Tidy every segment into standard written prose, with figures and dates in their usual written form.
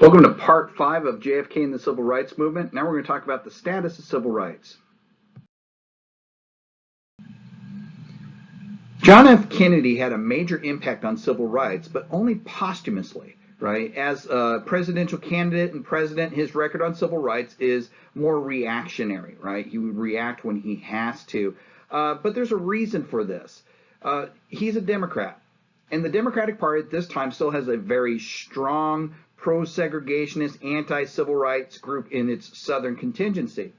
Welcome to part 5 of JFK and the Civil Rights Movement. Now we're going to talk about the status of civil rights. John F. Kennedy had a major impact on civil rights, but only posthumously, right? As a presidential candidate and president, his record on civil rights is more reactionary, right? He would react when he has to. But there's a reason for this. He's a Democrat, and the Democratic Party at this time still has a very strong pro-segregationist, anti-civil rights group in its southern contingency.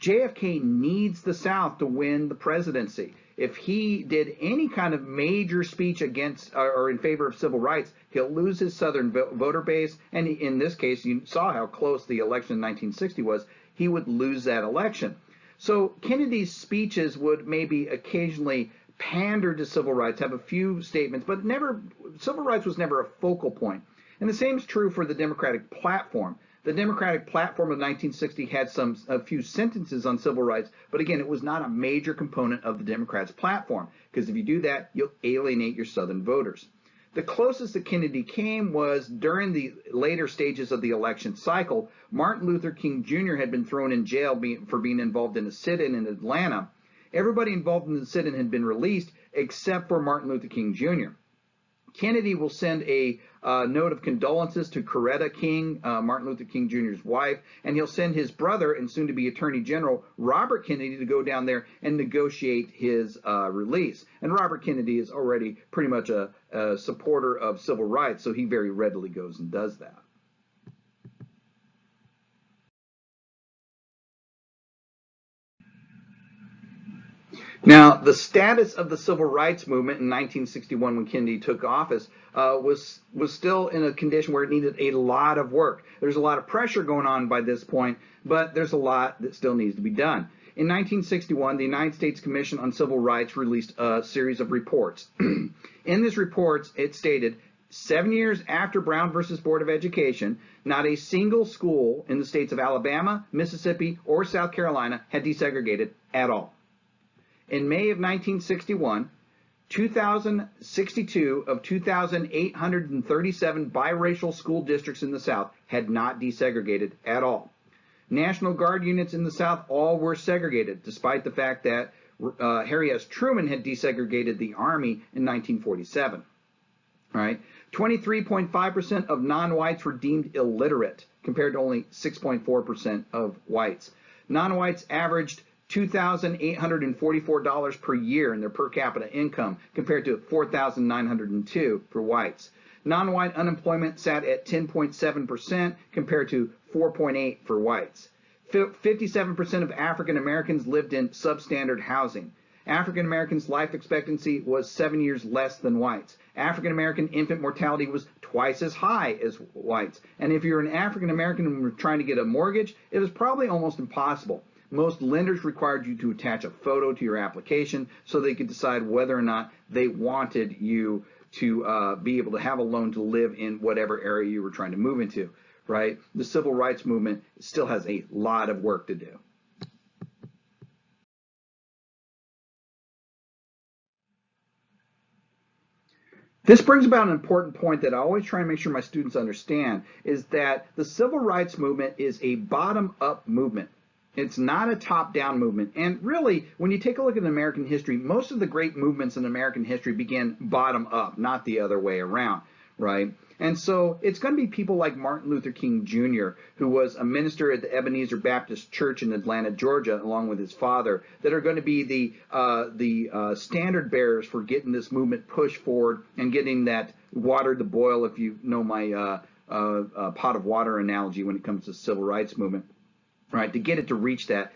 JFK needs the South to win the presidency. If he did any kind of major speech against or in favor of civil rights, he'll lose his southern voter base, and in this case, you saw how close the election in 1960 was. He would lose that election. So Kennedy's speeches would maybe occasionally pander to civil rights, have a few statements, but civil rights was never a focal point. And the same is true for the Democratic platform. The Democratic platform of 1960 had a few sentences on civil rights, but again, it was not a major component of the Democrats' platform, because if you do that, you'll alienate your Southern voters. The closest that Kennedy came was during the later stages of the election cycle. Martin Luther King Jr. had been thrown in jail for being involved in a sit-in in Atlanta. Everybody involved in the sit-in had been released except for Martin Luther King Jr. Kennedy will send a note of condolences to Coretta King, Martin Luther King Jr.'s wife, and he'll send his brother and soon-to-be Attorney General Robert Kennedy to go down there and negotiate his release. And Robert Kennedy is already pretty much a supporter of civil rights, so he very readily goes and does that. Now, the status of the civil rights movement in 1961 when Kennedy took office was still in a condition where it needed a lot of work. There's a lot of pressure going on by this point, but there's a lot that still needs to be done. In 1961, the United States Commission on Civil Rights released a series of reports. In these reports, it stated, 7 years after Brown versus Board of Education, not a single school in the states of Alabama, Mississippi, or South Carolina had desegregated at all. In May of 1961, 2,062 of 2,837 biracial school districts in the South had not desegregated at all. National Guard units in the South all were segregated, despite the fact that Harry S. Truman had desegregated the Army in 1947. Right? 23.5% of non-whites were deemed illiterate, compared to only 6.4% of whites. Non-whites averaged $2,844 per year in their per capita income, compared to $4,902 for whites. Non-white unemployment sat at 10.7% compared to 4.8% for whites. 57% of African Americans lived in substandard housing. African Americans' life expectancy was 7 years less than whites. African American infant mortality was twice as high as whites. And if you're an African American and were trying to get a mortgage, it was probably almost impossible. Most lenders required you to attach a photo to your application so they could decide whether or not they wanted you to be able to have a loan to live in whatever area you were trying to move into, right? The civil rights movement still has a lot of work to do. This brings about an important point that I always try and make sure my students understand, is that the civil rights movement is a bottom-up movement. It's not a top-down movement. And really, when you take a look at American history, most of the great movements in American history began bottom-up, not the other way around, right? And so it's going to be people like Martin Luther King Jr., who was a minister at the Ebenezer Baptist Church in Atlanta, Georgia, along with his father, that are going to be the standard bearers for getting this movement pushed forward and getting that water to boil, if you know my pot of water analogy when it comes to the civil rights movement. Right, to get it to reach that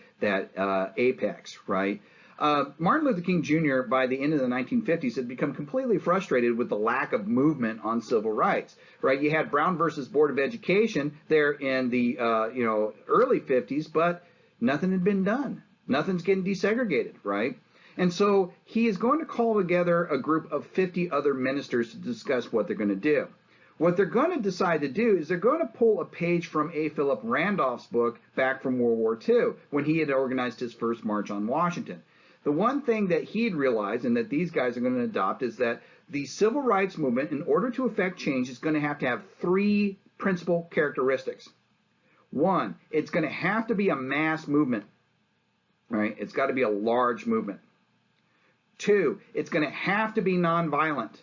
apex, right? Martin Luther King Jr., by the end of the 1950s, had become completely frustrated with the lack of movement on civil rights, right? You had Brown versus Board of Education there in the early 50s, but nothing had been done. Nothing's getting desegregated, right? And so he is going to call together a group of 50 other ministers to discuss what they're going to do. What they're going to decide to do is they're going to pull a page from A. Philip Randolph's book back from World War II, when he had organized his first march on Washington. The one thing that he'd realized, and that these guys are going to adopt, is that The civil rights movement, in order to affect change, is going to have three principal characteristics. One, it's going to have to be a mass movement, right? It's got to be a large movement. Two, it's going to have to be nonviolent.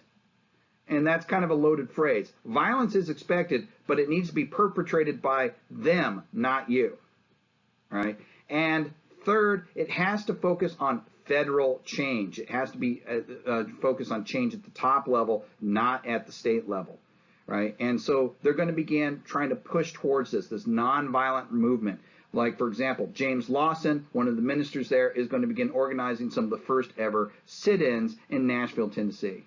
And that's kind of a loaded phrase. Violence is expected, but it needs to be perpetrated by them, not you, right? And third, it has to focus on federal change. It has to be focused on change at the top level, not at the state level, right? And so they're going to begin trying to push towards this nonviolent movement. Like, for example, James Lawson, one of the ministers there, is going to begin organizing some of the first ever sit-ins in Nashville, Tennessee.